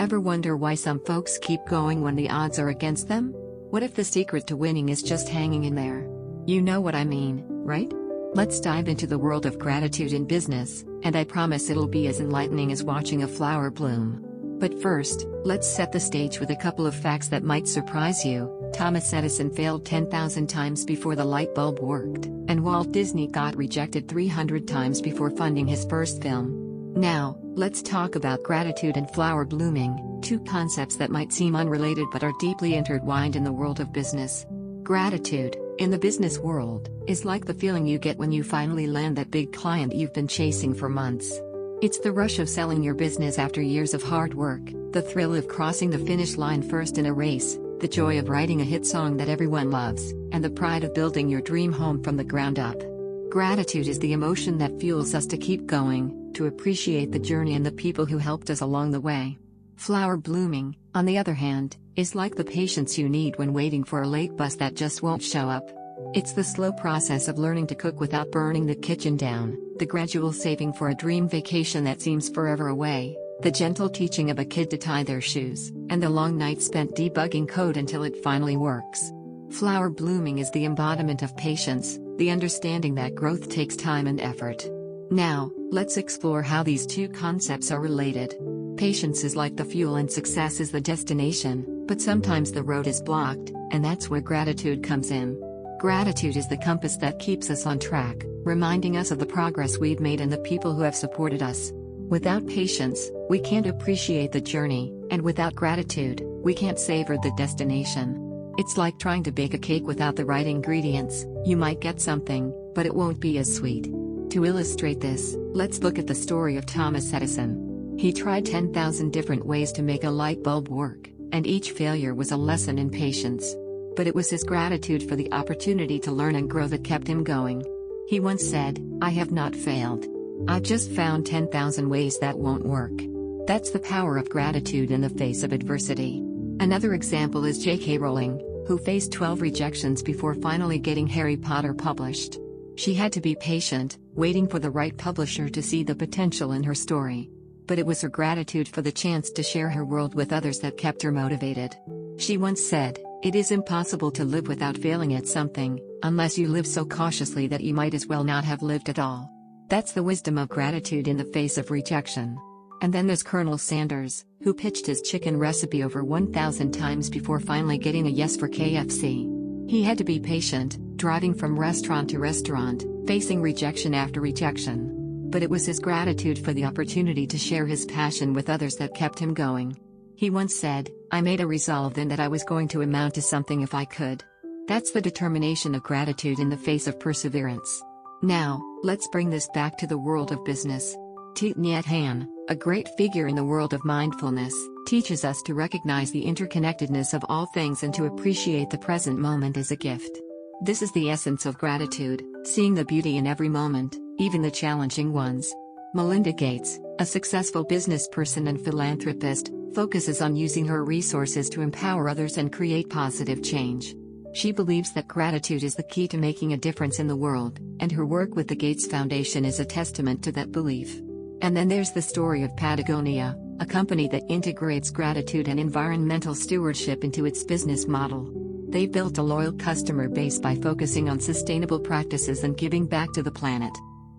Ever wonder why some folks keep going when the odds are against them? What if the secret to winning is just hanging in there? You know what I mean, right? Let's dive into the world of gratitude in business, and I promise it'll be as enlightening as watching a flower bloom. But first, let's set the stage with a couple of facts that might surprise you. Thomas Edison failed 10,000 times before the light bulb worked, and Walt Disney got rejected 300 times before funding his first film. Now, let's talk about gratitude and flower blooming, two concepts that might seem unrelated but are deeply intertwined in the world of business. Gratitude, in the business world, is like the feeling you get when you finally land that big client you've been chasing for months. It's the rush of selling your business after years of hard work, the thrill of crossing the finish line first in a race, the joy of writing a hit song that everyone loves, and the pride of building your dream home from the ground up. Gratitude is the emotion that fuels us to keep going, to appreciate the journey and the people who helped us along the way. Flower blooming, on the other hand, is like the patience you need when waiting for a late bus that just won't show up. It's the slow process of learning to cook without burning the kitchen down, the gradual saving for a dream vacation that seems forever away, the gentle teaching of a kid to tie their shoes, and the long night spent debugging code until it finally works. Flower blooming is the embodiment of patience, the understanding that growth takes time and effort. Now, let's explore how these two concepts are related. Patience is like the fuel and success is the destination, but sometimes the road is blocked, and that's where gratitude comes in. Gratitude is the compass that keeps us on track, reminding us of the progress we've made and the people who have supported us. Without patience, we can't appreciate the journey, and without gratitude, we can't savor the destination. It's like trying to bake a cake without the right ingredients. You might get something, but it won't be as sweet. To illustrate this, let's look at the story of Thomas Edison. He tried 10,000 different ways to make a light bulb work, and each failure was a lesson in patience. But it was his gratitude for the opportunity to learn and grow that kept him going. He once said, "I have not failed. I've just found 10,000 ways that won't work." That's the power of gratitude in the face of adversity. Another example is J.K. Rowling, who faced 12 rejections before finally getting Harry Potter published. She had to be patient, waiting for the right publisher to see the potential in her story. But it was her gratitude for the chance to share her world with others that kept her motivated. She once said, "It is impossible to live without failing at something, unless you live so cautiously that you might as well not have lived at all." That's the wisdom of gratitude in the face of rejection. And then there's Colonel Sanders, who pitched his chicken recipe over 1,000 times before finally getting a yes for KFC. He had to be patient, driving from restaurant to restaurant, facing rejection after rejection. But it was his gratitude for the opportunity to share his passion with others that kept him going. He once said, "I made a resolve then that I was going to amount to something if I could." That's the determination of gratitude in the face of perseverance. Now, let's bring this back to the world of business. Thich Nhat Hanh, a great figure in the world of mindfulness, teaches us to recognize the interconnectedness of all things and to appreciate the present moment as a gift. This is the essence of gratitude, seeing the beauty in every moment, even the challenging ones. Melinda Gates, a successful business person and philanthropist, focuses on using her resources to empower others and create positive change. She believes that gratitude is the key to making a difference in the world, and her work with the Gates Foundation is a testament to that belief. And then there's the story of Patagonia, a company that integrates gratitude and environmental stewardship into its business model. They've built a loyal customer base by focusing on sustainable practices and giving back to the planet.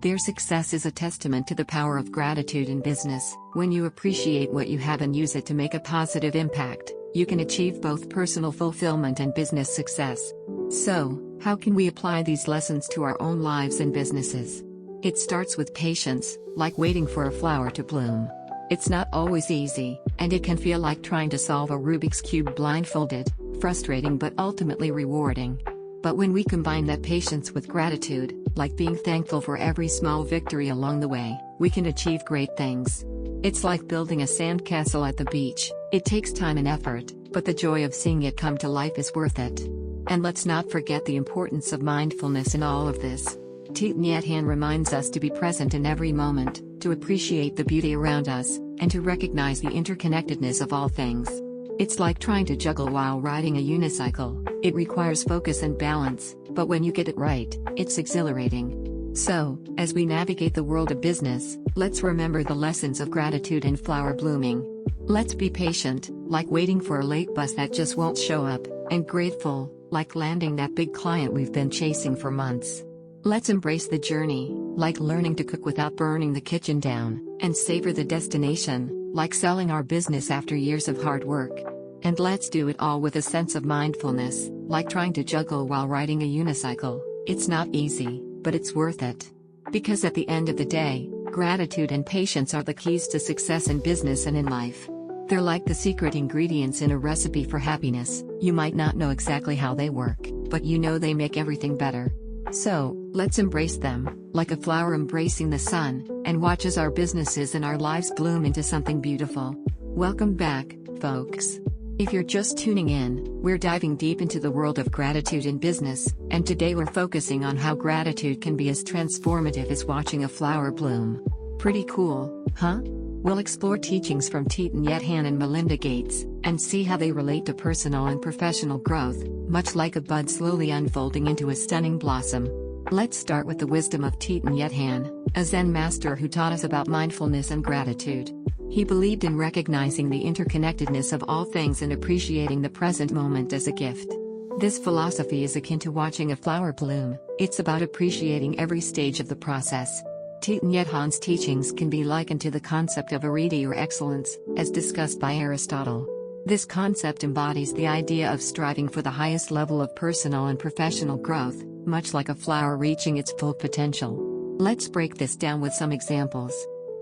Their success is a testament to the power of gratitude in business. When you appreciate what you have and use it to make a positive impact, you can achieve both personal fulfillment and business success. So, how can we apply these lessons to our own lives and businesses? It starts with patience, like waiting for a flower to bloom. It's not always easy, and it can feel like trying to solve a Rubik's Cube blindfolded, frustrating but ultimately rewarding. But when we combine that patience with gratitude, like being thankful for every small victory along the way, we can achieve great things. It's like building a sandcastle at the beach. It takes time and effort, but the joy of seeing it come to life is worth it. And let's not forget the importance of mindfulness in all of this. Thich Nhat Hanh reminds us to be present in every moment, to appreciate the beauty around us, and to recognize the interconnectedness of all things. It's like trying to juggle while riding a unicycle. It requires focus and balance, but when you get it right, it's exhilarating. So, as we navigate the world of business, let's remember the lessons of gratitude and flower blooming. Let's be patient, like waiting for a late bus that just won't show up, and grateful, like landing that big client we've been chasing for months. Let's embrace the journey, like learning to cook without burning the kitchen down, and savor the destination, like selling our business after years of hard work. And let's do it all with a sense of mindfulness, like trying to juggle while riding a unicycle. It's not easy, but it's worth it. Because at the end of the day, gratitude and patience are the keys to success in business and in life. They're like the secret ingredients in a recipe for happiness. You might not know exactly how they work, but you know they make everything better. So, let's embrace them, like a flower embracing the sun, and watch as our businesses and our lives bloom into something beautiful. Welcome back, folks. If you're just tuning in, we're diving deep into the world of gratitude in business, and today we're focusing on how gratitude can be as transformative as watching a flower bloom. Pretty cool, huh? We'll explore teachings from Thich Nhat Hanh and Melinda Gates, and see how they relate to personal and professional growth, much like a bud slowly unfolding into a stunning blossom. Let's start with the wisdom of Thich Nhat Hanh, a Zen master who taught us about mindfulness and gratitude. He believed in recognizing the interconnectedness of all things and appreciating the present moment as a gift. This philosophy is akin to watching a flower bloom. It's about appreciating every stage of the process. Thich Nhat Hanh's teachings can be likened to the concept of arete or excellence, as discussed by Aristotle. This concept embodies the idea of striving for the highest level of personal and professional growth, much like a flower reaching its full potential. Let's break this down with some examples.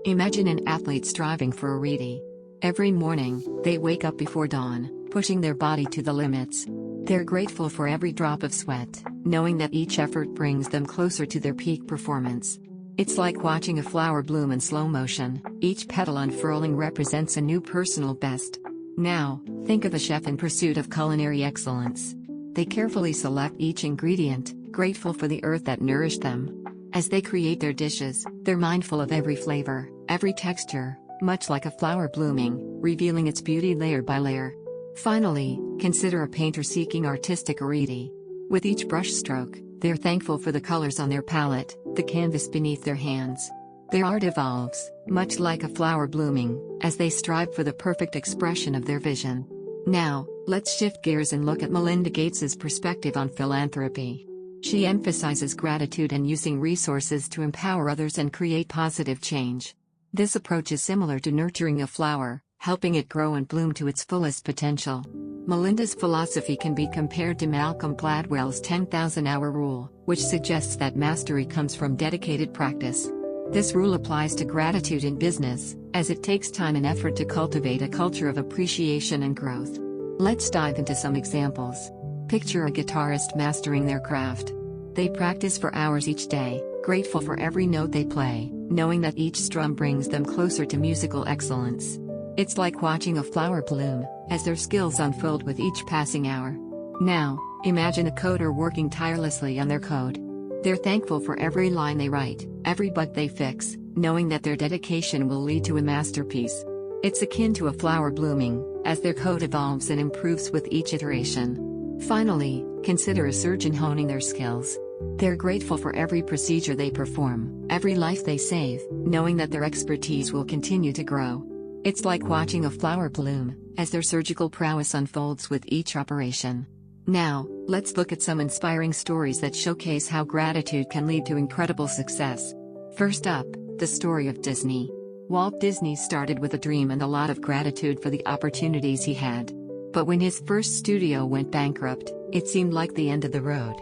Imagine an athlete striving for arete. Every morning, they wake up before dawn, pushing their body to the limits. They're grateful for every drop of sweat, knowing that each effort brings them closer to their peak performance. It's like watching a flower bloom in slow motion. Each petal unfurling represents a new personal best. Now, think of a chef in pursuit of culinary excellence. They carefully select each ingredient, grateful for the earth that nourished them. As they create their dishes, they're mindful of every flavor, every texture, much like a flower blooming, revealing its beauty layer by layer. Finally, consider a painter seeking artistic arete. With each brush stroke, they're thankful for the colors on their palette, the canvas beneath their hands. Their art evolves, much like a flower blooming, as they strive for the perfect expression of their vision. Now, let's shift gears and look at Melinda Gates' perspective on philanthropy. She emphasizes gratitude and using resources to empower others and create positive change. This approach is similar to nurturing a flower, helping it grow and bloom to its fullest potential. Melinda's philosophy can be compared to Malcolm Gladwell's 10,000-hour rule, which suggests that mastery comes from dedicated practice. This rule applies to gratitude in business, as it takes time and effort to cultivate a culture of appreciation and growth. Let's dive into some examples. Picture a guitarist mastering their craft. They practice for hours each day, grateful for every note they play, knowing that each strum brings them closer to musical excellence. It's like watching a flower bloom, as their skills unfold with each passing hour. Now, imagine a coder working tirelessly on their code. They're thankful for every line they write, every bug they fix, knowing that their dedication will lead to a masterpiece. It's akin to a flower blooming, as their code evolves and improves with each iteration. Finally, consider a surgeon honing their skills. They're grateful for every procedure they perform, every life they save, knowing that their expertise will continue to grow. It's like watching a flower bloom, as their surgical prowess unfolds with each operation. Now, let's look at some inspiring stories that showcase how gratitude can lead to incredible success. First up, the story of Disney. Walt Disney started with a dream and a lot of gratitude for the opportunities he had. But when his first studio went bankrupt, it seemed like the end of the road.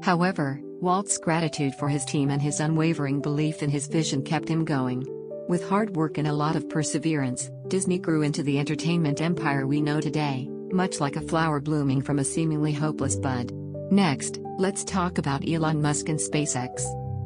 However, Walt's gratitude for his team and his unwavering belief in his vision kept him going. With hard work and a lot of perseverance, Disney grew into the entertainment empire we know today, much like a flower blooming from a seemingly hopeless bud. Next, let's talk about Elon Musk and SpaceX.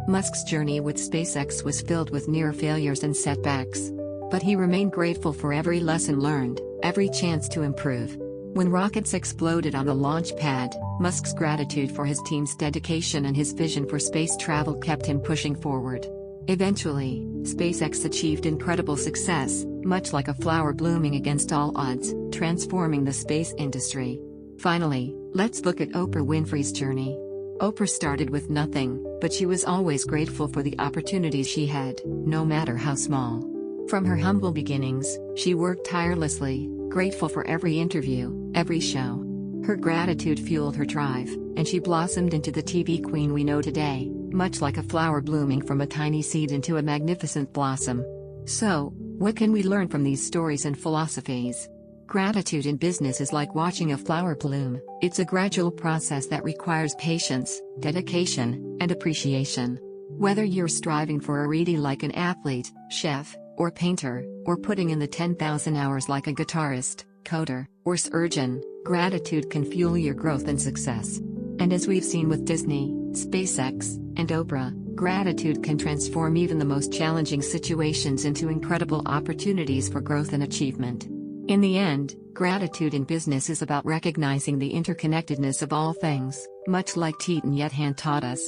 Musk's journey with SpaceX was filled with near failures and setbacks. But he remained grateful for every lesson learned, every chance to improve. When rockets exploded on the launch pad, Musk's gratitude for his team's dedication and his vision for space travel kept him pushing forward. Eventually, SpaceX achieved incredible success, much like a flower blooming against all odds, transforming the space industry. Finally, let's look at Oprah Winfrey's journey. Oprah started with nothing, but she was always grateful for the opportunities she had, no matter how small. From her humble beginnings, she worked tirelessly, grateful for every interview, every show. Her gratitude fueled her drive, and she blossomed into the TV queen we know today, much like a flower blooming from a tiny seed into a magnificent blossom. So, what can we learn from these stories and philosophies? Gratitude in business is like watching a flower bloom. It's a gradual process that requires patience, dedication, and appreciation. Whether you're striving for a ready like an athlete, chef, or painter, or putting in the 10,000 hours like a guitarist, coder, or surgeon, gratitude can fuel your growth and success. And as we've seen with Disney, SpaceX, and Oprah, gratitude can transform even the most challenging situations into incredible opportunities for growth and achievement. In the end, gratitude in business is about recognizing the interconnectedness of all things, much like Thich Nhat Hanh taught us.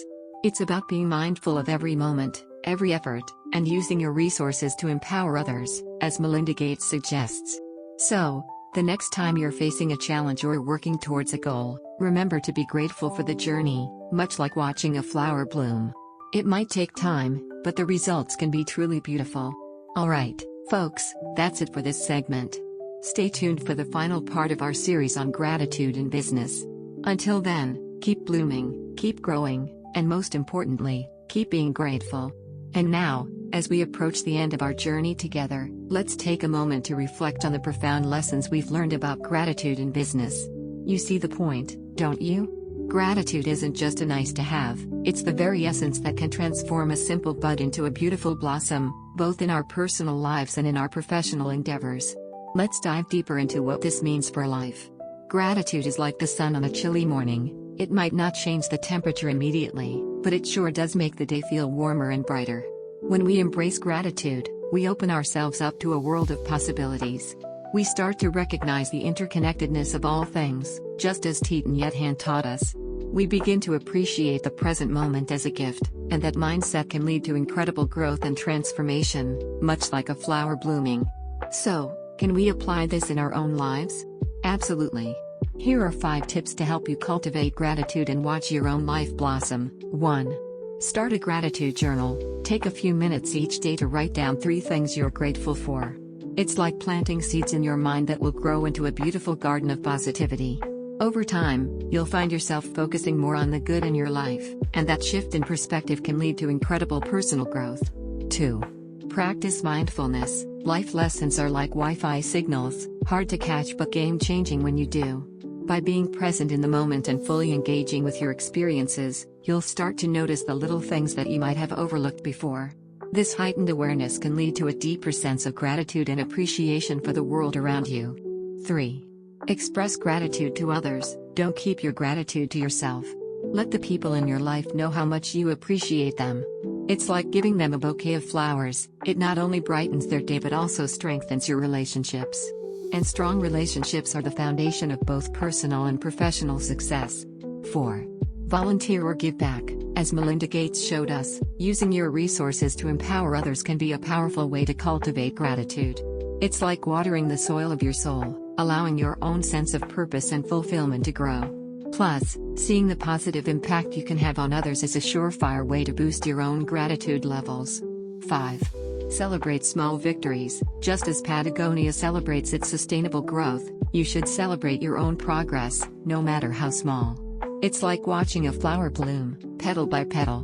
It's about being mindful of every moment, every effort, and using your resources to empower others, as Melinda Gates suggests. So, the next time you're facing a challenge or working towards a goal, remember to be grateful for the journey, much like watching a flower bloom. It might take time, but the results can be truly beautiful. Alright, folks, that's it for this segment. Stay tuned for the final part of our series on gratitude in business. Until then, keep blooming, keep growing, and most importantly, keep being grateful. And now, as we approach the end of our journey together, let's take a moment to reflect on the profound lessons we've learned about gratitude in business. You see the point, don't you? Gratitude isn't just a nice to have, it's the very essence that can transform a simple bud into a beautiful blossom, both in our personal lives and in our professional endeavors. Let's dive deeper into what this means for life. Gratitude is like the sun on a chilly morning. It might not change the temperature immediately, but it sure does make the day feel warmer and brighter. When we embrace gratitude, we open ourselves up to a world of possibilities. We start to recognize the interconnectedness of all things, just as Thich Nhat Hanh taught us. We begin to appreciate the present moment as a gift, and that mindset can lead to incredible growth and transformation, much like a flower blooming. So, can we apply this in our own lives? Absolutely. Here are 5 tips to help you cultivate gratitude and watch your own life blossom. 1. Start a gratitude journal. Take a few minutes each day to write down 3 things you're grateful for. It's like planting seeds in your mind that will grow into a beautiful garden of positivity. Over time, you'll find yourself focusing more on the good in your life, and that shift in perspective can lead to incredible personal growth. 2. Practice mindfulness. Life lessons are like Wi-Fi signals, hard to catch but game-changing when you do. By being present in the moment and fully engaging with your experiences, you'll start to notice the little things that you might have overlooked before. This heightened awareness can lead to a deeper sense of gratitude and appreciation for the world around you. 3. Express gratitude to others. Don't keep your gratitude to yourself. Let the people in your life know how much you appreciate them. It's like giving them a bouquet of flowers. It not only brightens their day but also strengthens your relationships. And strong relationships are the foundation of both personal and professional success. 4. Volunteer or give back. As Melinda Gates showed us, using your resources to empower others can be a powerful way to cultivate gratitude. It's like watering the soil of your soul, allowing your own sense of purpose and fulfillment to grow. Plus, seeing the positive impact you can have on others is a surefire way to boost your own gratitude levels. 5. Celebrate small victories. Just as Patagonia celebrates its sustainable growth, you should celebrate your own progress, no matter how small. It's like watching a flower bloom, petal by petal.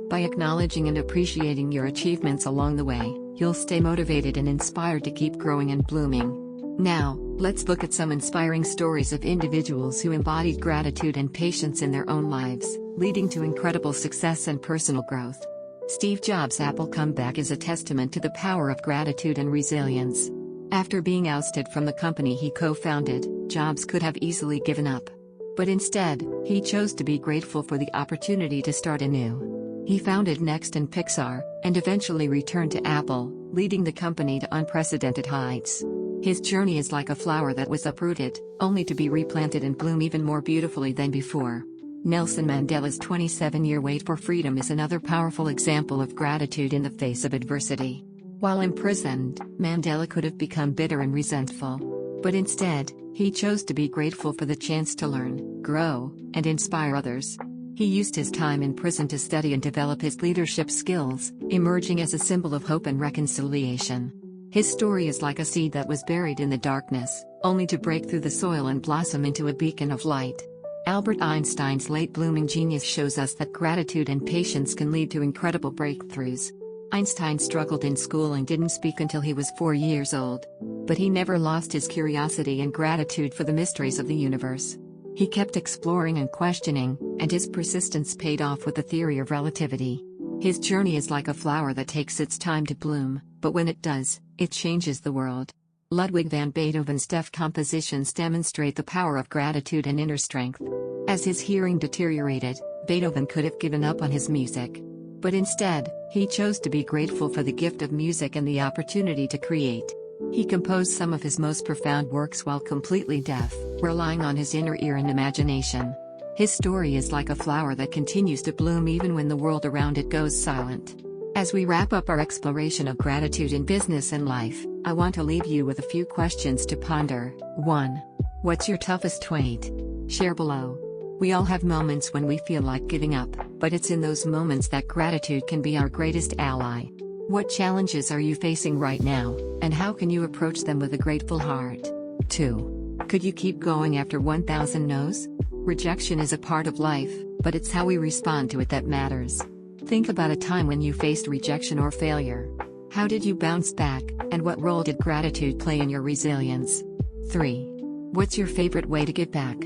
By acknowledging and appreciating your achievements along the way, you'll stay motivated and inspired to keep growing and blooming. Now, let's look at some inspiring stories of individuals who embodied gratitude and patience in their own lives, leading to incredible success and personal growth. Steve Jobs' Apple comeback is a testament to the power of gratitude and resilience. After being ousted from the company he co-founded, Jobs could have easily given up. But instead, he chose to be grateful for the opportunity to start anew. He founded Next and Pixar, and eventually returned to Apple, leading the company to unprecedented heights. His journey is like a flower that was uprooted, only to be replanted and bloom even more beautifully than before. Nelson Mandela's 27-year wait for freedom is another powerful example of gratitude in the face of adversity. While imprisoned, Mandela could have become bitter and resentful. But instead, he chose to be grateful for the chance to learn, grow, and inspire others. He used his time in prison to study and develop his leadership skills, emerging as a symbol of hope and reconciliation. His story is like a seed that was buried in the darkness, only to break through the soil and blossom into a beacon of light. Albert Einstein's late blooming genius shows us that gratitude and patience can lead to incredible breakthroughs. Einstein struggled in school and didn't speak until he was 4 years old. But he never lost his curiosity and gratitude for the mysteries of the universe. He kept exploring and questioning, and his persistence paid off with the theory of relativity. His journey is like a flower that takes its time to bloom, but when it does, it changes the world. Ludwig van Beethoven's deaf compositions demonstrate the power of gratitude and inner strength. As his hearing deteriorated, Beethoven could have given up on his music. But instead, he chose to be grateful for the gift of music and the opportunity to create. He composed some of his most profound works while completely deaf, relying on his inner ear and imagination. His story is like a flower that continues to bloom even when the world around it goes silent. As we wrap up our exploration of gratitude in business and life, I want to leave you with a few questions to ponder. 1. What's your toughest weight? Share below. We all have moments when we feel like giving up, but it's in those moments that gratitude can be our greatest ally. What challenges are you facing right now, and how can you approach them with a grateful heart? 2. Could you keep going after 1,000 no's? Rejection is a part of life, but it's how we respond to it that matters. Think about a time when you faced rejection or failure. How did you bounce back, and what role did gratitude play in your resilience? 3. What's your favorite way to give back?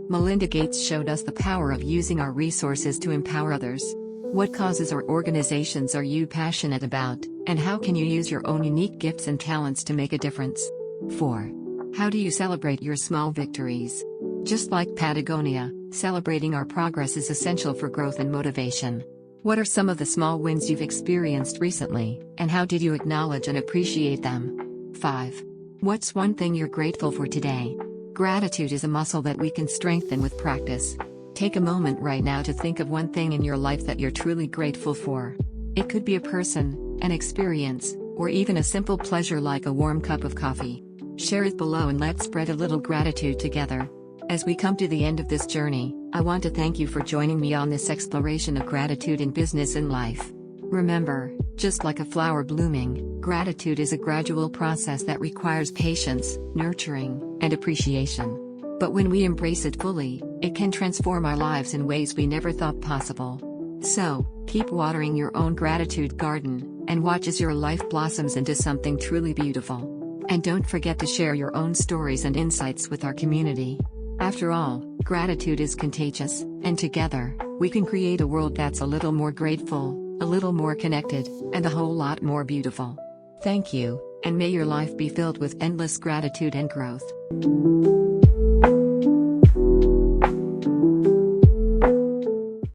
Melinda Gates showed us the power of using our resources to empower others. What causes or organizations are you passionate about, and how can you use your own unique gifts and talents to make a difference? 4. How do you celebrate your small victories? Just like Patagonia, celebrating our progress is essential for growth and motivation. What are some of the small wins you've experienced recently, and how did you acknowledge and appreciate them? 5. What's one thing you're grateful for today? Gratitude is a muscle that we can strengthen with practice. Take a moment right now to think of one thing in your life that you're truly grateful for. It could be a person, an experience, or even a simple pleasure like a warm cup of coffee. Share it below and let's spread a little gratitude together. As we come to the end of this journey, I want to thank you for joining me on this exploration of gratitude in business and life. Remember, just like a flower blooming, gratitude is a gradual process that requires patience, nurturing, and appreciation. But when we embrace it fully, it can transform our lives in ways we never thought possible. So, keep watering your own gratitude garden, and watch as your life blossoms into something truly beautiful. And don't forget to share your own stories and insights with our community. After all, gratitude is contagious, and together, we can create a world that's a little more grateful, a little more connected, and a whole lot more beautiful. Thank you, and may your life be filled with endless gratitude and growth.